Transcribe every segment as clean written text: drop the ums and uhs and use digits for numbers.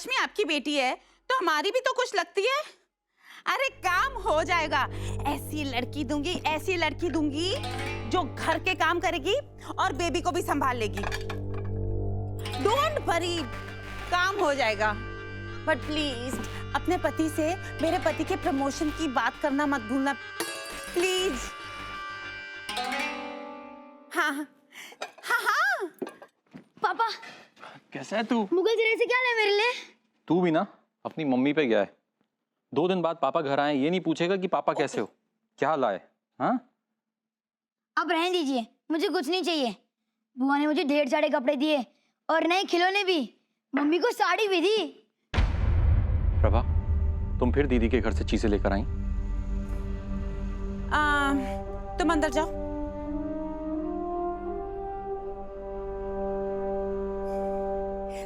रश्मि आपकी बेटी है तो हमारी भी तो कुछ लगती है। अरे काम हो जाएगा। ऐसी लड़की दूंगी जो घर के काम करेगी और बेबी को भी संभाल लेगी। डोंट वरी, काम हो जाएगा। बट प्लीज अपने पति से मेरे पति के प्रमोशन की बात करना मत भूलना प्लीज। हाँ हाँ हाँ। पापा कैसा है तू? मुगल जरे से क्या लाए मेरे लिए? तू भी ना अपनी मम्मी पे गया है। 2 दिन बाद पापा घर आए, ये नहीं पूछेगा कि पापा कैसे हो, क्या लाए? हाँ अब रहने दीजिए, मुझे कुछ नहीं चाहिए। बुआ ने मुझे ढेर सारे कपड़े दिए और नए खिलौने भी, मम्मी को साड़ी भी दी। प्रभा, तुम फिर दीदी के घर से चीजें लेकर आई? तुम अंदर जाओ।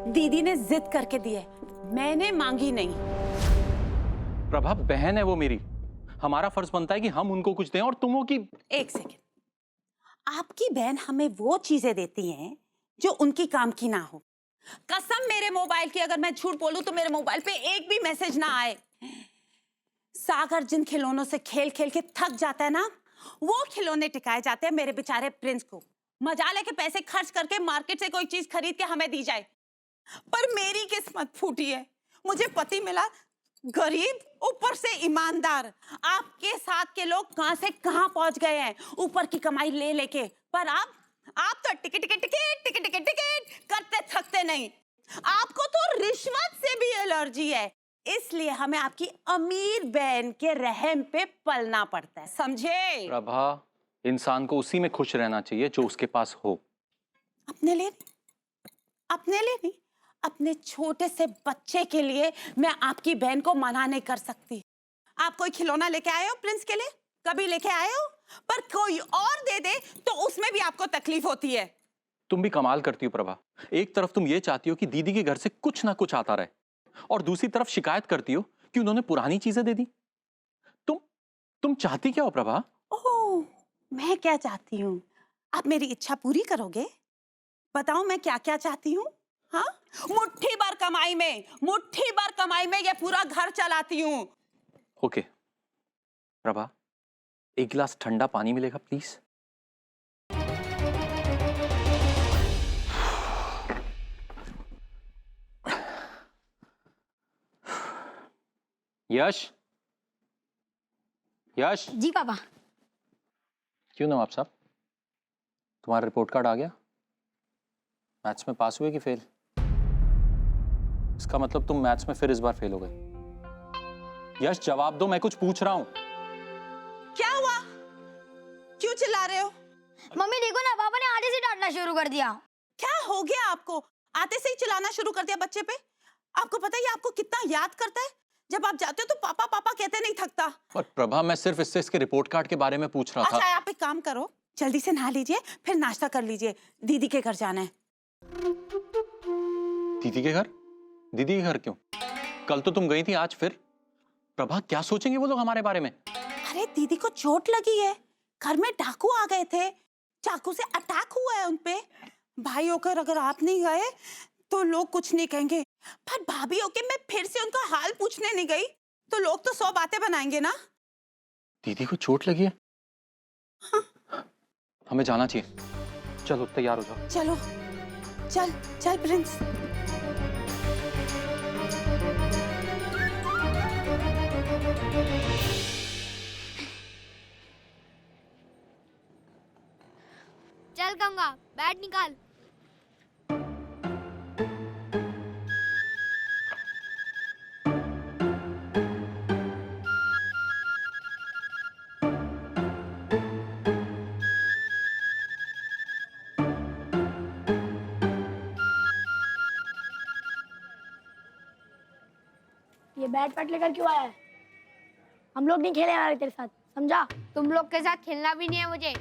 दीदी ने जिद करके दी है, मैंने मांगी नहीं। प्रभा बहन है वो मेरी, हमारा फर्ज बनता है कि हम उनको कुछ दें और तुम हो कि। एक सेकेंड, आपकी बहन हमें वो चीजें देती हैं जो उनकी काम की ना हो। कसम मेरे मोबाइल की, अगर मैं झूठ बोलूं तो मेरे मोबाइल पे एक भी मैसेज ना आए। सागर जिन खिलौनों से खेल खेल के थक जाता है ना, वो खिलौने टिकाए जाते हैं मेरे बेचारे प्रिंस को। मजा लेके पैसे खर्च करके मार्केट से कोई चीज खरीद के हमें दी जाए। पर मेरी किस्मत फूटी है, मुझे पति मिला गरीब, ऊपर से ईमानदार। आपके साथ के लोग कहां से कहां पहुंच गए हैं ऊपर की कमाई ले लेके, पर आप तो ticket ticket ticket ticket ticket ticket करते थकते नहीं। आपको तो रिश्वत से भी एलर्जी है, इसलिए हमें आपकी अमीर बहन के रहम पे पलना पड़ता है, समझे? प्रभा, इंसान को उसी में खुश रहना चाहिए जो उसके पास हो। अपने लिए नहीं, अपने छोटे से बच्चे के लिए मैं आपकी बहन को मना नहीं कर सकती। आप कोई खिलौना लेके आए हो प्रिंस के लिए? कभी लेके आए हो? पर कोई और दे दे तो उसमें भी आपको तकलीफ होती है। तुम भी कमाल करती हो प्रभा। एक तरफ तुम ये चाहती हो कि दीदी के घर से कुछ ना कुछ आता रहे, और दूसरी तरफ शिकायत करती हो कि उन्होंने पुरानी चीजें दे दी। तुम चाहती क्या हो प्रभा? ओह, मैं क्या चाहती हूँ? आप मेरी इच्छा पूरी करोगे? बताओ मैं क्या क्या चाहती हूँ। हाँ, मुट्ठी भर कमाई में ये पूरा घर चलाती हूँ। ओके प्रभा, एक गिलास ठंडा पानी मिलेगा प्लीज? यश, यश। जी पापा। क्यों नवाब साहब, तुम्हारा रिपोर्ट कार्ड आ गया? मैथ्स में पास हुए कि फेल? इसका मतलब तुम मैथ्स में फिर इस बार फेल हो गए। यश जवाब दो, मैं कुछ पूछ रहा हूं। क्या हुआ? क्यों चिल्ला रहे हो? मम्मी देखो ना, पापा ने आधे से डांटना शुरू कर दिया। क्या हो गया आपको? आते से ही चिल्लाना शुरू कर दिया बच्चे पे? आपको पता है आपको कितना याद करता है? जब आप जाते हो तो पापा पापा कहते नहीं थकता। पर प्रभा, मैं सिर्फ इसके रिपोर्ट कार्ड के बारे में पूछ रहा था। अच्छा, आप एक काम करो, जल्दी से नहा लीजिए, फिर नाश्ता कर लीजिए, दीदी के घर जाना है। दीदी के घर? दीदी के घर क्यों? कल तो तुम गई थी, आज फिर? प्रभा, क्या सोचेंगे वो लोग हमारे बारे में? अरे दीदी को चोट लगी है, घर में डाकू आ गए थे, चाकू से अटैक हुआ है उनपे। भाई होकर अगर आप नहीं गए तो लोग कुछ नहीं कहेंगे, पर भाभी होके मैं फिर से उनका हाल पूछने नहीं गई तो लोग तो 100 बातें बनाएंगे ना। दीदी को चोट लगी है? हाँ। हमें जाना चाहिए, चलो तैयार हो जाओ। चलो, चल चल प्रिंस। चल गंगा, बैट निकाल। ये बैट पैट लेकर क्यों आया है? हम लोग नहीं खेले हमारे तेरे साथ, समझा? तुम लोग के साथ खेलना भी नहीं है मुझे।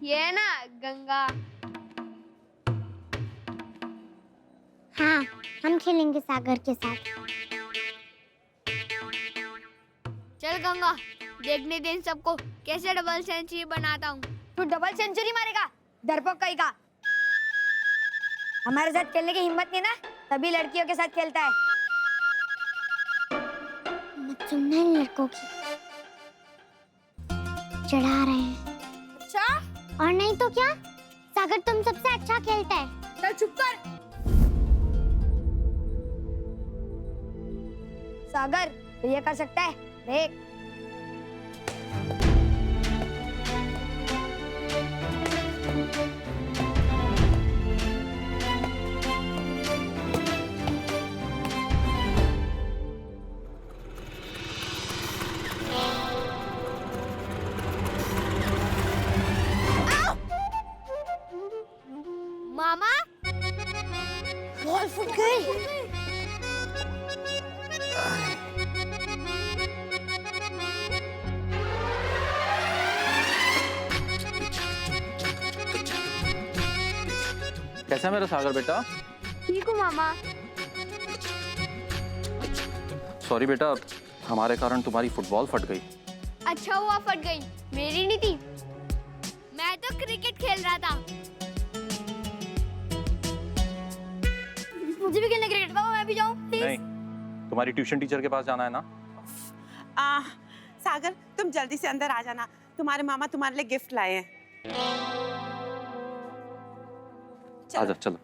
ये है ना गंगा। हाँ, हम खेलेंगे सागर के साथ। चल गंगा, देखने दे इन सबको कैसे डबल सेंचुरी बनाता हूँ। तू डबल सेंचुरी मारेगा? डरपोक कहीं का। हमारे साथ खेलने की हिम्मत नहीं ना, तभी लड़कियों के साथ खेलता है। बात सुनना इन लड़कों की। चढ़ा रहे हैं। अच्छा और नहीं तो क्या, सागर तुम सबसे अच्छा खेलता है। चल चुप कर। सागर तो ये कर सकता है, देख। मामा बॉल फुट गई। कैसा है मेरा सागर बेटा? ठीक हूँ मामा। सॉरी बेटा, हमारे कारण तुम्हारी फुटबॉल फट गई। अच्छा हुआ फट गई, मेरी नहीं थी। मैं तो क्रिकेट खेल रहा था। मुझे भी खेलना क्रिकेट, पापा मैं भी जाऊं प्लीज। नहीं, तुम्हारी ट्यूशन टीचर के पास जाना है ना? सागर तुम जल्दी से अंदर आ जाना, तुम्हारे मामा तुम्हारे लिए गिफ्ट लाए हैं। आजा चलो।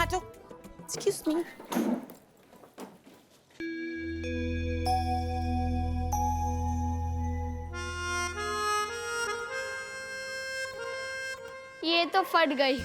आ जाओ। Excuse me. ये तो फट गई।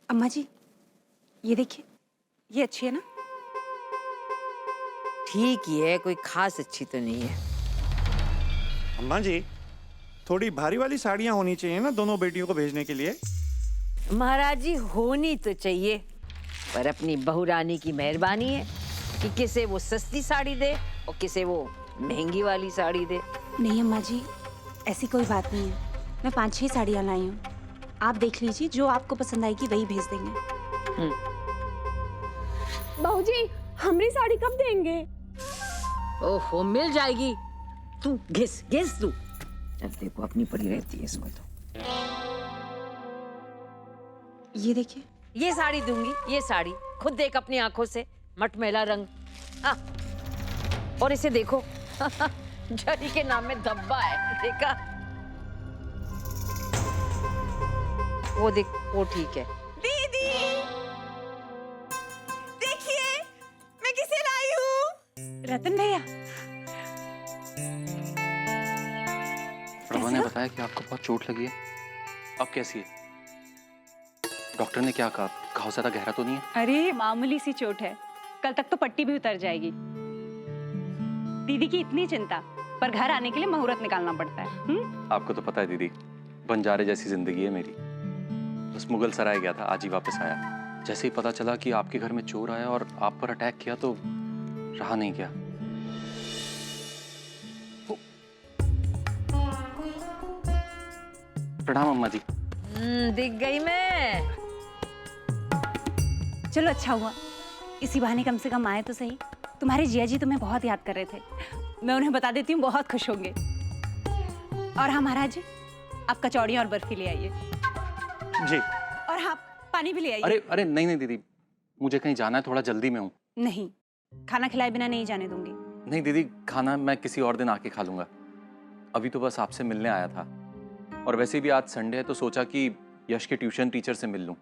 अम्मा जी, ये देखिए, ये अच्छी है ना? ठीक ही है, कोई खास अच्छी तो नहीं है। अम्मा जी, थोड़ी भारी वाली साड़ियाँ होनी चाहिए ना दोनों बेटियों को भेजने के लिए। महाराज जी होनी तो चाहिए, पर अपनी बहू रानी की मेहरबानी है कि किसे वो सस्ती साड़ी दे और किसे वो महंगी वाली साड़ी दे। नहीं अम्मा जी, ऐसी कोई बात नहीं है। मैं 5-6 साड़ियाँ लाई हूँ, आप देख लीजिए, जो आपको पसंद आएगी वही भेज देंगे। बाबूजी, हमारी साड़ी कब देंगे? ओहो, मिल जाएगी। तू घिस घिस तू। जब देखो अपनी पड़ी रहती है इसको तो। ये देखिए, ये साड़ी दूंगी, ये साड़ी खुद देख अपनी आंखों से, मटमैला रंग। हाँ, और इसे देखो जरी के नाम में धब्बा है, देखा? वो देख, वो ठीक है। दीदी देखिए, मैं किसे लाई हूँ। रतन भैया। प्रभा ने बताया कि आपको बहुत चोट लगी है। अब कैसी है? डॉक्टर ने क्या कहा? घाव ज्यादा गहरा तो नहीं है? अरे मामूली सी चोट है, कल तक तो पट्टी भी उतर जाएगी। दीदी की इतनी चिंता, पर घर आने के लिए मुहूर्त निकालना पड़ता है। आपको तो पता है दीदी, बंजारे जैसी जिंदगी है मेरी। बस मुगल सराय गया था, आज ही वापस आया। जैसे ही पता चला कि आपके घर में चोर आया और आप पर अटैक किया तो रहा नहीं गया। प्रणाम अम्मा जी। दिख गई मैं। चलो अच्छा हुआ, इसी बहाने कम से कम आए तो सही। तुम्हारे जिया जी तुम्हें बहुत याद कर रहे थे, मैं उन्हें बता देती हूँ, बहुत खुश होंगे। और हाँ महाराज जी, आप कचौड़ियाँ और बर्फी ले आइए। जी। और हाँ, पानी भी ले आइए। अरे अरे नहीं नहीं दीदी, मुझे कहीं जाना है, थोड़ा जल्दी में हूँ। नहीं, खाना खिलाए बिना नहीं जाने दूंगी। नहीं दीदी, खाना मैं किसी और दिन आके खा लूंगा। अभी तो बस आपसे मिलने आया था, और वैसे भी आज संडे है तो सोचा कि यश के ट्यूशन टीचर से मिल लूं।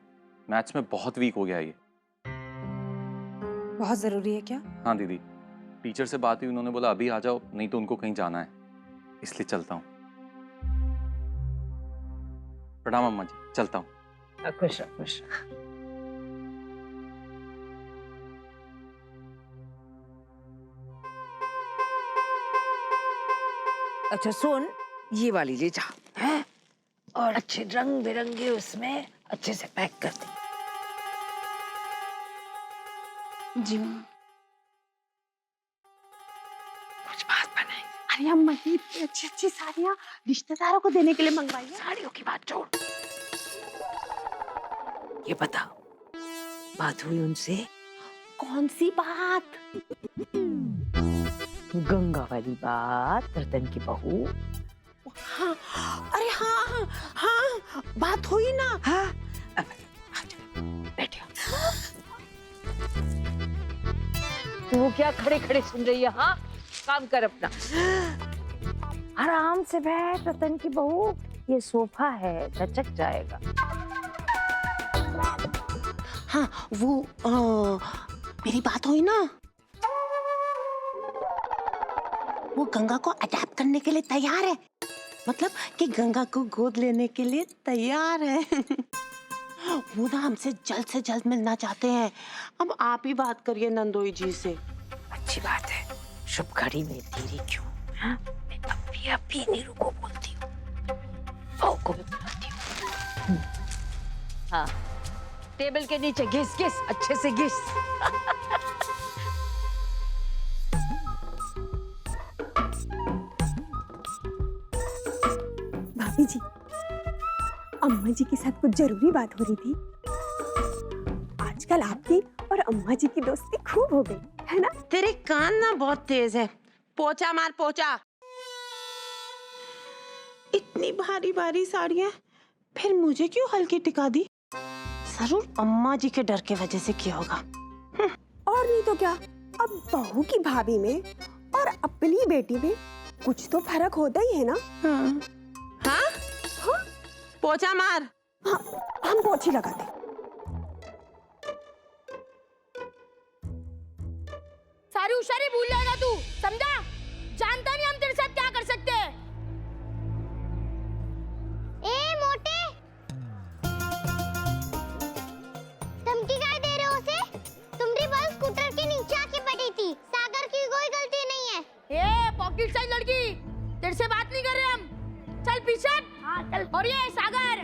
मैथ्स में बहुत वीक हो गया है ये। बहुत जरूरी है क्या? हाँ दीदी, टीचर से बात हुई, उन्होंने बोला अभी आ जाओ, नहीं तो उनको कहीं जाना है, इसलिए चलता हूँ। प्रणाम अम्मा जी, चलता हूँ। खुश रहो, खुश रहो। अच्छा सुन, ये वाली ले जा, हैं? और अच्छे रंग बिरंगे उसमें अच्छे से पैक कर दे। जी माँ। कुछ बात बनाएंगे। अरे अम्मा की इतनी अच्छी अच्छी साड़ियाँ रिश्तेदारों को देने के लिए मंगवाई है। साड़ियों की बात छोड़, ये बता, बात हुई उनसे? कौन सी बात? गंगा वाली बात, रतन की बहू। हाँ, अरे हाँ हाँ, बात हुई ना। हाँ, बैठियो। तू क्या खड़े खड़े सुन रही है? हाँ, काम कर अपना, आराम से बैठ रतन की बहू, ये सोफा है, लचक जाएगा। हाँ वो मेरी बात हुई ना, वो गंगा को अडॉप्ट करने के लिए तैयार है, मतलब कि गंगा को गोद लेने के लिए तैयार है। वो ना हमसे जल्द से जल्द मिलना चाहते हैं। अब आप ही बात करिए नंदोई जी से। अच्छी बात है, शुभ घड़ी में देरी क्यों? हाँ, मैं अभी नीरू को बोलती हूँ, बहू को भी बुलाती हूँ। हाँ, टेबल के नीचे घिस घिस, अच्छे से घिस। भाभी जी, अम्मा जी के साथ कुछ जरूरी बात हो रही थी। आजकल आपकी और अम्मा जी की दोस्ती खूब हो गई है ना? तेरे कान ना बहुत तेज है, पोचा मार पोचा। इतनी भारी भारी साड़ियाँ फिर मुझे क्यों हल्की टिका दी? जरूर अम्मा जी के डर के वजह से किया होगा। और नहीं तो क्या, अब बहू की भाभी में और अपनी बेटी में कुछ तो फर्क होता ही है ना। हाँ? पोचा मार। हाँ, हम पोछी लगाते। सारी होशियारी भूल जाएगा तू, समझा? जानता नहीं हम तेरे साथ क्या कर सकते हैं। ए मोटे, धमकी काय दे रहे हो उसे? तुम्हारी बस स्कूटर के नीचे आके पड़ी थी, सागर की कोई गलती नहीं है। ए पॉकेट साइज लड़की, तेरे से बात नहीं कर रहे हम, चल पीछे। हाँ चल। और ये सागर,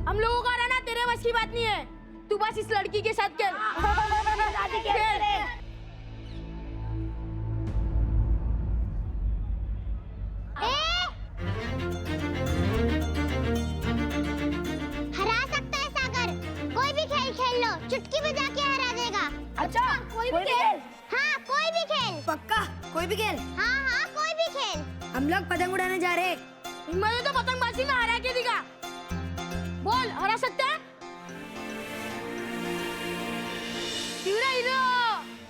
हम लोगों का रहना तेरे बस की बात नहीं है, तू बस इस लड़की के साथ खेल। हरा सकता है सागर, कोई भी खेल खेल लो, चुटकी बजा के हरा देगा। अच्छा, कोई भी खेल? हाँ कोई भी खेल। पक्का कोई भी खेल? हाँ हाँ कोई भी खेल। हम लोग पतंग उड़ाने जा रहे, मुझे तो पतंगबाजी में हरा के दिखा। बोल, हरा सकता है? हीरो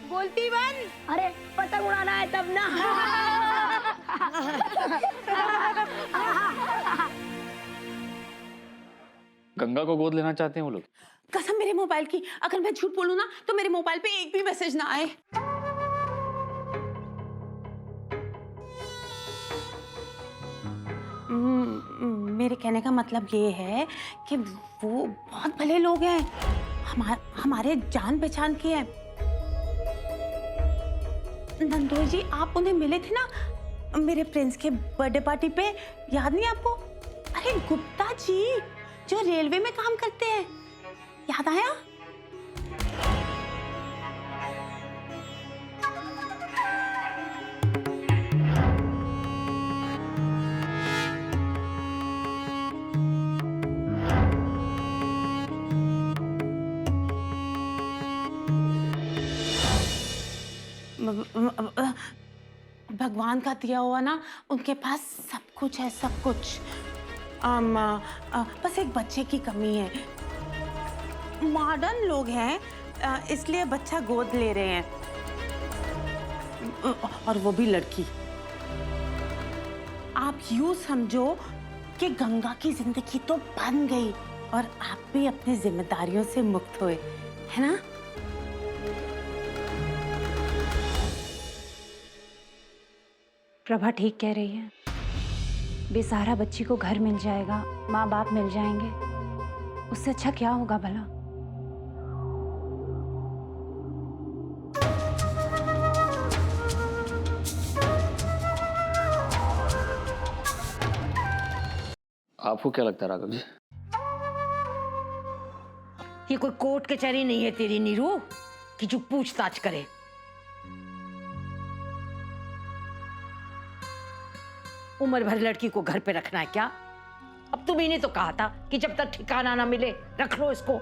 बोलती बन। अरे पतंग उड़ाना है तब ना। गंगा को गोद लेना चाहते हैं वो लोग। कसम मेरे मोबाइल की, अगर मैं झूठ बोलूं ना तो मेरे मोबाइल पे एक भी मैसेज ना आए। मेरे कहने का मतलब ये है कि वो बहुत भले लोग हैं, हमारे जान पहचान के हैं। नंदोई जी, आप उन्हें मिले थे ना मेरे प्रिंस के बर्थडे पार्टी पे, याद नहीं आपको? अरे गुप्ता जी जो रेलवे में काम करते हैं, याद आया? भगवान का दिया हुआ ना, उनके पास सब कुछ है, सब कुछ। बस एक बच्चे की कमी है। मॉडर्न लोग हैं, इसलिए बच्चा गोद ले रहे हैं, और वो भी लड़की। आप यूं समझो कि गंगा की जिंदगी तो बन गई और आप भी अपनी जिम्मेदारियों से मुक्त हुए, है ना? प्रभा ठीक कह रही है, बेसहारा बच्ची को घर मिल जाएगा, माँ बाप मिल जाएंगे, उससे अच्छा क्या होगा भला? आपको क्या लगता है राघव जी? ये कोई कोर्ट कचहरी नहीं है तेरी नीरू कि जो पूछताछ करे। उम्र भर लड़की को घर पे रखना है क्या? अब तुम्ही ने तो कहा था कि जब तक ठिकाना ना मिले रख लो इसको।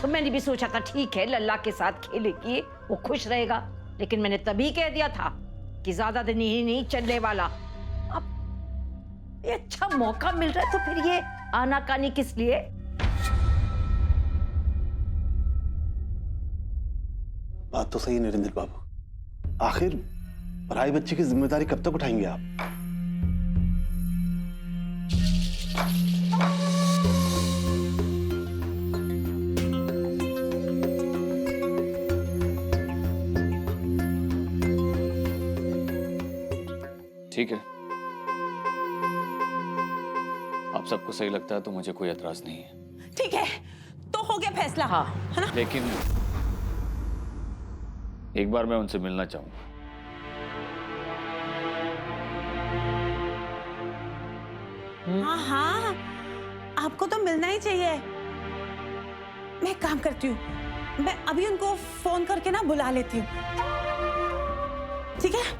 तो मैंने भी सोचा था ठीक है लल्ला के साथ खेलेगी, वो खुश रहेगा, लेकिन मैंने तभी कह दिया था कि ज्यादा दिन ही नहीं चलने वाला। अब ये अच्छा मौका मिल रहा है तो फिर ये आनाकानी किस लिए? बात तो सही है नरेंद्र बाबू, आखिर पराई बच्चे की जिम्मेदारी कब तक उठाएंगे आप? ठीक है, आप सबको सही लगता है तो मुझे कोई एतराज नहीं है। ठीक है, तो हो गया फैसला। हाँ। है ना? लेकिन एक बार मैं उनसे मिलना चाहूंगा। हाँ हाँ, आपको तो मिलना ही चाहिए। मैं एक काम करती हूँ, मैं अभी उनको फोन करके ना बुला लेती हूँ, ठीक है?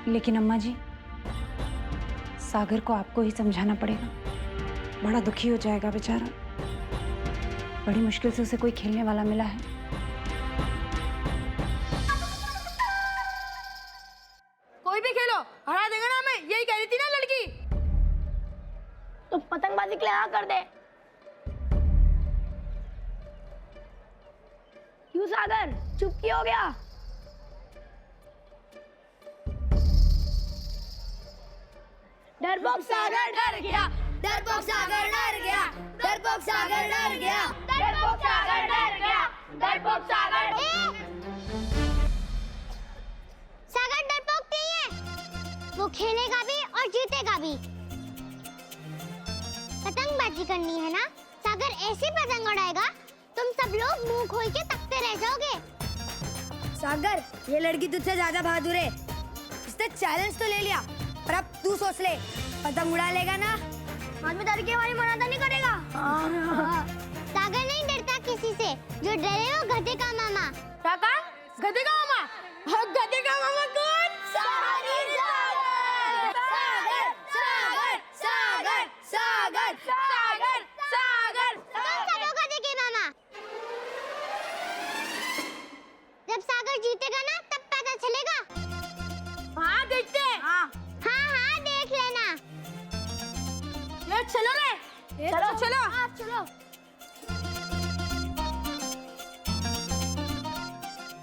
लेकिन अम्मा जी, सागर को आपको ही समझाना पड़ेगा। बड़ा दुखी हो जाएगा बेचारा, बड़ी मुश्किल से उसे कोई खेलने वाला मिला है। कोई भी खेलो हरा देगा ना, मैं यही कह रही थी ना लड़की। तो पतंगबाजी के लिए हाँ कर दे। क्यों सागर चुप क्यों हो गया? डरपोक सागर डर गया, डरपोक सागर डर गया, डरपोक सागर डर गया, डरपोक सागर डर गया, डरपोक सागर। सागर डरपोक नहीं है, वो खेलेगा भी और जीतेगा भी। पतंगबाजी करनी है ना, सागर ऐसी पतंग उड़ाएगा तुम सब लोग मुंह खोल के तकते रह जाओगे। सागर ये लड़की तुझसे ज्यादा बहादुर है, इसने चैलेंज तो ले लिया, और अब तू सोच ले पतंग उड़ा लेगा ना, बाद में डर के हमारी मनाता नहीं करेगा। सागर नहीं डरता किसी से, जो डरे वो गधे का मामा। काका गधे का मामा? गधे का मामा कौन? सागर सागर सागर सागर सागर सागर सागर तुम सब हो गधे के मामा। जब सागर जीतेगा ना तब पता चलेगा। हाँ देखते हैं। हाँ हाँ देख लेना। ये चलो रे, चलो चलो चलो।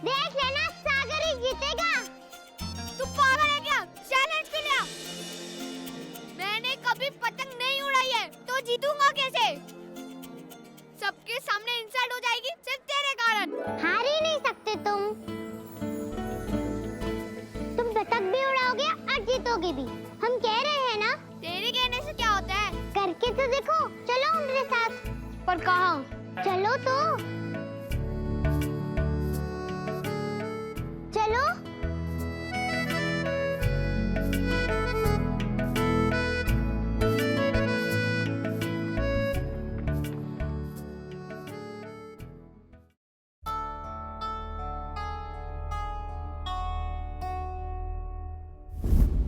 देख लेना सागर ही जीतेगा। तू पागल है क्या? चैलेंज पे लिया। मैंने कभी पतंग नहीं उड़ाई है, तो जीतूंगा कैसे? सबके सामने इंसल्ट हो जाएगी सिर्फ तेरे कारण। हार ही नहीं सकते तुम पतंग भी उड़ाओगे और जीतोगे भी। हम कह रहे हैं ना। तेरे कहने से क्या होता है? करके तो देखो। चलो मेरे साथ। पर कहाँ? चलो तो। चलो।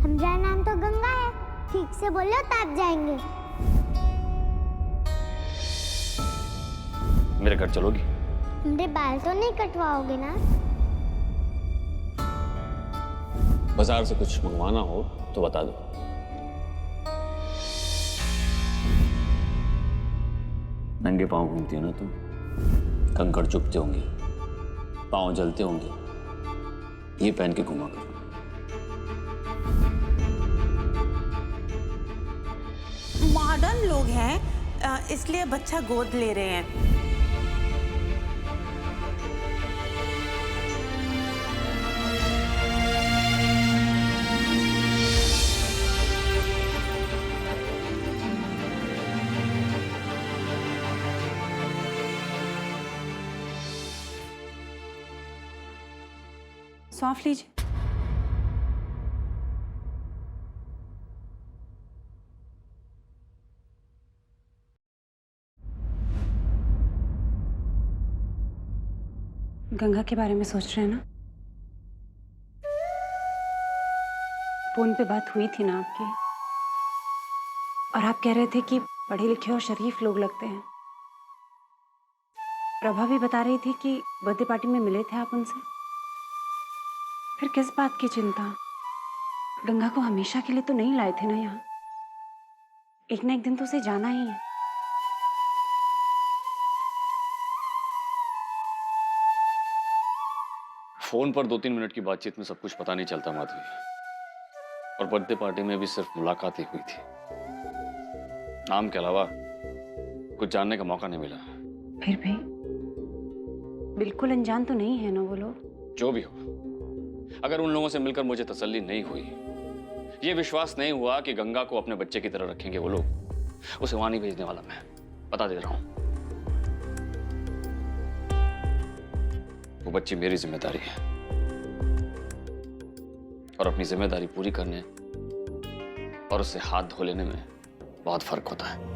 हमारा नाम तो गंगा है, ठीक से बोलो तब जाएंगे। मेरे घर चलोगी? मेरे बाल तो नहीं कटवाओगे ना? बाजार से कुछ मंगवाना हो तो बता दो। नंगे पांव घूमती हो ना तुम, कंकड़ चुभते होंगे, पांव जलते होंगे, ये पहन के घूमा करो। मॉडर्न लोग हैं, इसलिए बच्चा गोद ले रहे हैं। सौंफ लीजिए। गंगा के बारे में सोच रहे हैं ना? फोन पे बात हुई थी ना आपकी, और आप कह रहे थे कि पढ़े लिखे और शरीफ लोग लगते हैं। प्रभा भी बता रही थी कि बर्थडे पार्टी में मिले थे आप उनसे। फिर किस बात की चिंता? गंगा को हमेशा के लिए तो नहीं लाए थे ना यहाँ। एक ना एक दिन तो उसे जाना ही है। फोन पर 2-3 मिनट की बातचीत में सब कुछ पता नहीं चलता माधवी, और बर्थडे पार्टी में भी सिर्फ मुलाकात ही हुई थी। नाम के अलावा कुछ जानने का मौका नहीं मिला। फिर भी बिल्कुल अनजान तो नहीं है ना वो लोग? जो भी हो, अगर उन लोगों से मिलकर मुझे तसल्ली नहीं हुई, ये विश्वास नहीं हुआ कि गंगा को अपने बच्चे की तरह रखेंगे वो लोग, उसे वहां नहीं भेजने वाला मैं, बता दे रहा हूं। वो बच्ची मेरी जिम्मेदारी है, और अपनी जिम्मेदारी पूरी करने और उससे हाथ धो लेने में बहुत फर्क होता है।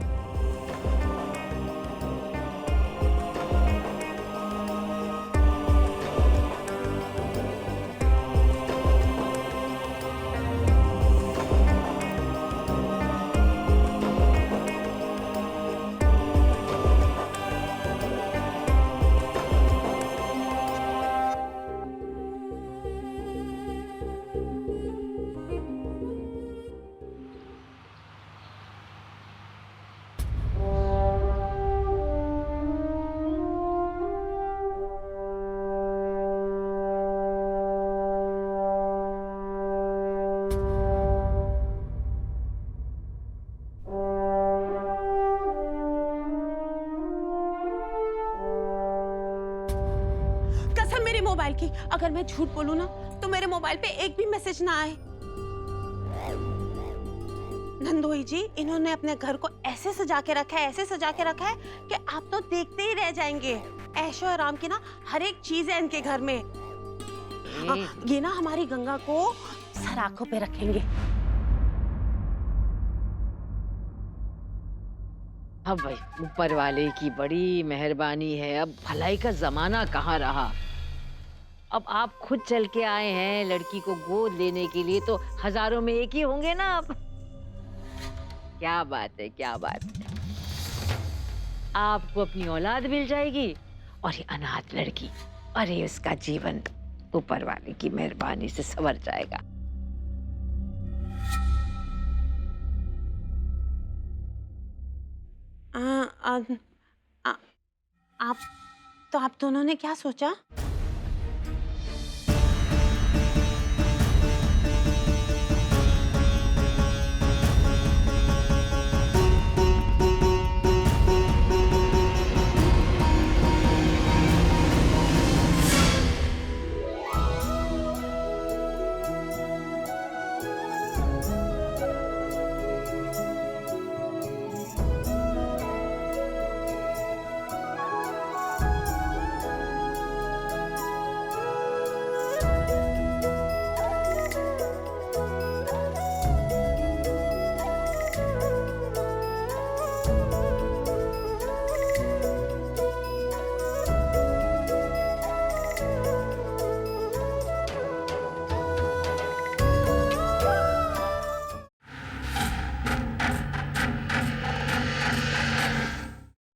कसम मेरे मोबाइल की, अगर मैं झूठ बोलूं ना तो मेरे मोबाइल पे एक भी मैसेज ना आए। नंदोई जी, इन्होंने अपने घर को ऐसे सजा के रखा है, ऐसे सजा के रखा है कि आप तो देखते ही रह जाएंगे। ऐशो आराम की ना हर एक चीज है इनके घर में। ये ना हमारी गंगा को सराखों पे रखेंगे। अब भाई ऊपर वाले की बड़ी मेहरबानी है। अब भलाई का जमाना कहाँ रहा। अब आप खुद चल के आए हैं लड़की को गोद लेने के लिए, तो हजारों में एक ही होंगे ना आप। क्या बात है, क्या बात है। आपको अपनी औलाद मिल जाएगी, और ये अनाथ लड़की, अरे उसका जीवन ऊपर वाले की मेहरबानी से संवर जाएगा। आप दोनों ने क्या सोचा?